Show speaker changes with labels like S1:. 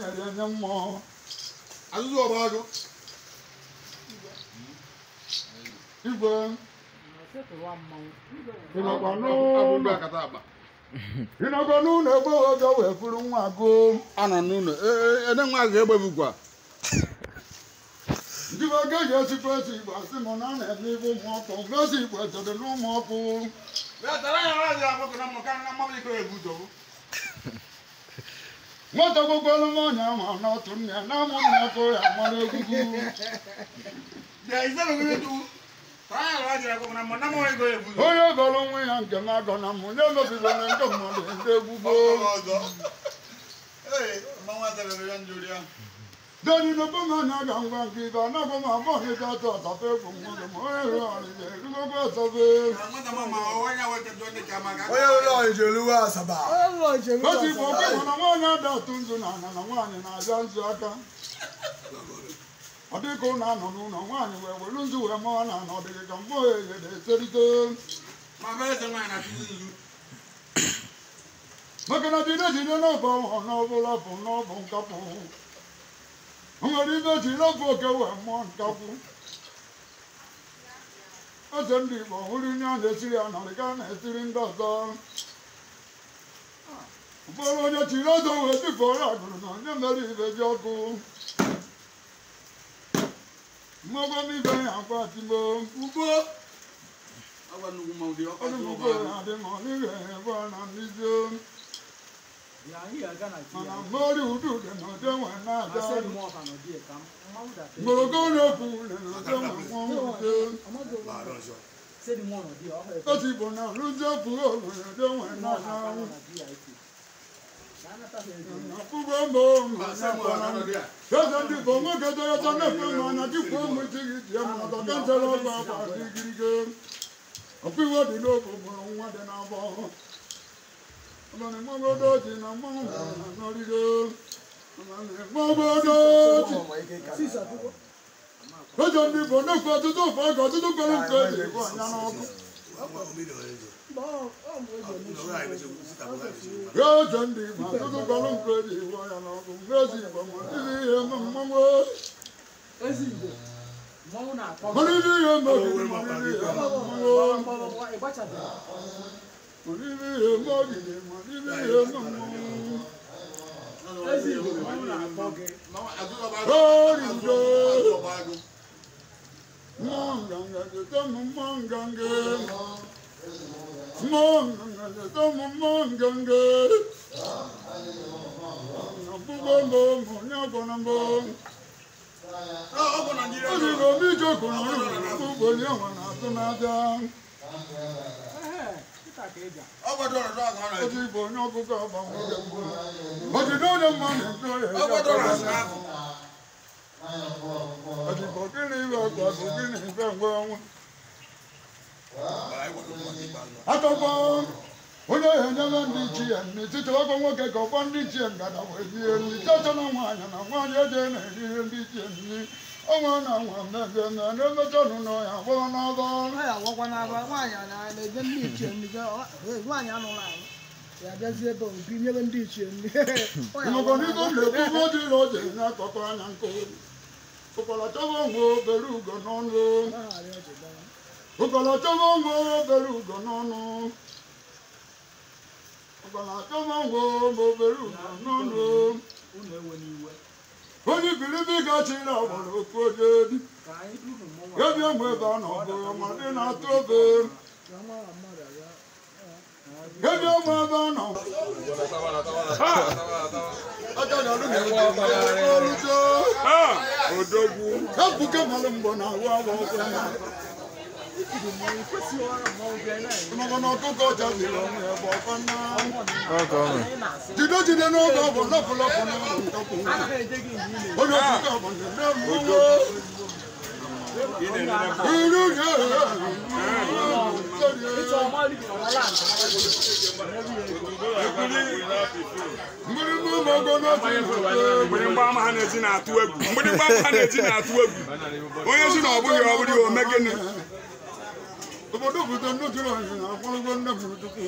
S1: nyere nye mmụọ
S2: azụzụ ọbago
S1: igwe ịnọkwa n'ụlọ egbe oge wee furu nwa go
S2: anọ n'ụlọ ede nwa ga-egbebukwa
S1: ndị oge ji esikwa esi igbo asị m na a na-eme ibe ụmụ ọkụ mezi igbo ejede n'ụmụ ọkụ nwata gbogbelu m ọnya ma n'otu nne na amụ nna ọkụ ya mara egwugwu onye gọrọ nwe ya nke m agọ na mụ nye mebibere ndị mmadụ ndị egwugwo deni n'okpo m anya ga ngwa nke ibe anaghị m abụọ n'ike atọ ọtafe egwu mmadụ ma onye rụọ ọrịa erugokwa ọtafe otu igbo oke bụ na nwaanyị ada atụ nzu na ana na nwaanyị na-abịa nzu aka ọ dịka ụlọ anọ n'ụlọ nwaanyị wee were nzu wee mawa na ana ọ dịghị ka mgbe oghede eserite maka na jide jide n'ọbụ n'ọbụla bụ n'ọbụ nkapụ o nwere ibe jiri ọbụ oke wee mụọ nkapụ eze ndị Igbo hụrụ ihe a na-esiri ya narị ka a na-esiri ndị ọzọ ụfọdụ onye chiri ọzọ wee bifọrọ agụrụ na onye mere ibe ji ọkụ mmụọgwọ m ibe ya akwa timbo ugbo ọdụmụgbo ya dị ma ọ dịghị ebe na ndị mana mmeri udu dị na ụdị nwe na-aja mgbọrọgọ na-ekwu ule na ụdị nwe mmụọ otu Igbo na rụzi okwu olu na ụdị nwe na-aja akwụkwọ mbọ eze ndị Igbo nwoke tọrọtọ na-ekwe ma na dịkwa ụmụ isi gị tie ma ọtọ ka nchere ọgba agba dị gịrịgị ọkwa iwe dị n'obu mụrụ nwa dị n'abọ mmagodoji na mmanwụ na n'origo mmagodoji eze ndị Igbo na-ekwu ọtụtụ ụfọ ego ọtụtụ kwere nke eji egwu anya n'ọkụ eze ndị Igbo ọtụtụ kwere nke eji egwu anya n'ọkụ ezi Igbo ma ndị ihe mmanwụ mana ndị ihe mmegide ma ndị ihe mmanwụ otu Igbo onye ọkụkọ agbanwe ojide onye mmadụ nke onye ojigbo gịnị ibe ọkwa bụ gịnị ibe ngwa ọnwa atọkwa onye ohe nyere ndị ichie n'etiti ọkwa nwoke ka ọkwa ndị ichie ngada wee rie nri chọchọ na nwaanyị na nwaanyị eje na-eri ihe ndị ichie nri ọnwa na nwa mmemme na-emecha ọnụ n'ọhịa gbọrọ n'aba maka n'ibe na-ekwu dịrị oje na-akọkọ anya nkụ ụkọla chọba onwe obere ugo n'ọnụ ụkọla chọba onwe obere ugo n'ọnụ ụkọla chọba onwe obere ugo n'ọnụ onye ikiribi gachiri agbara okwu oje ebi enwe ebe a nọbụ ma ndị na-atụ obe ebi enwe ebe a nọ odogwu ebuke mmadụ mgbọ na ahụ agba ọkụ maka na ọkụkọ jaziri onwe ya bụ ọkọ nna jide n'oge ọ bụ lọpụlọpụ n'ụlọ nkapụ onye ọkụkọ bụ na mmụọ iru ya
S3: mgbịrịgba ama ha na-eti na-atụ egwu onye si na ọ bụghị omegịnị
S1: obodo obodo ndị jụrụ anyị na akpọrọgwo nne m tupu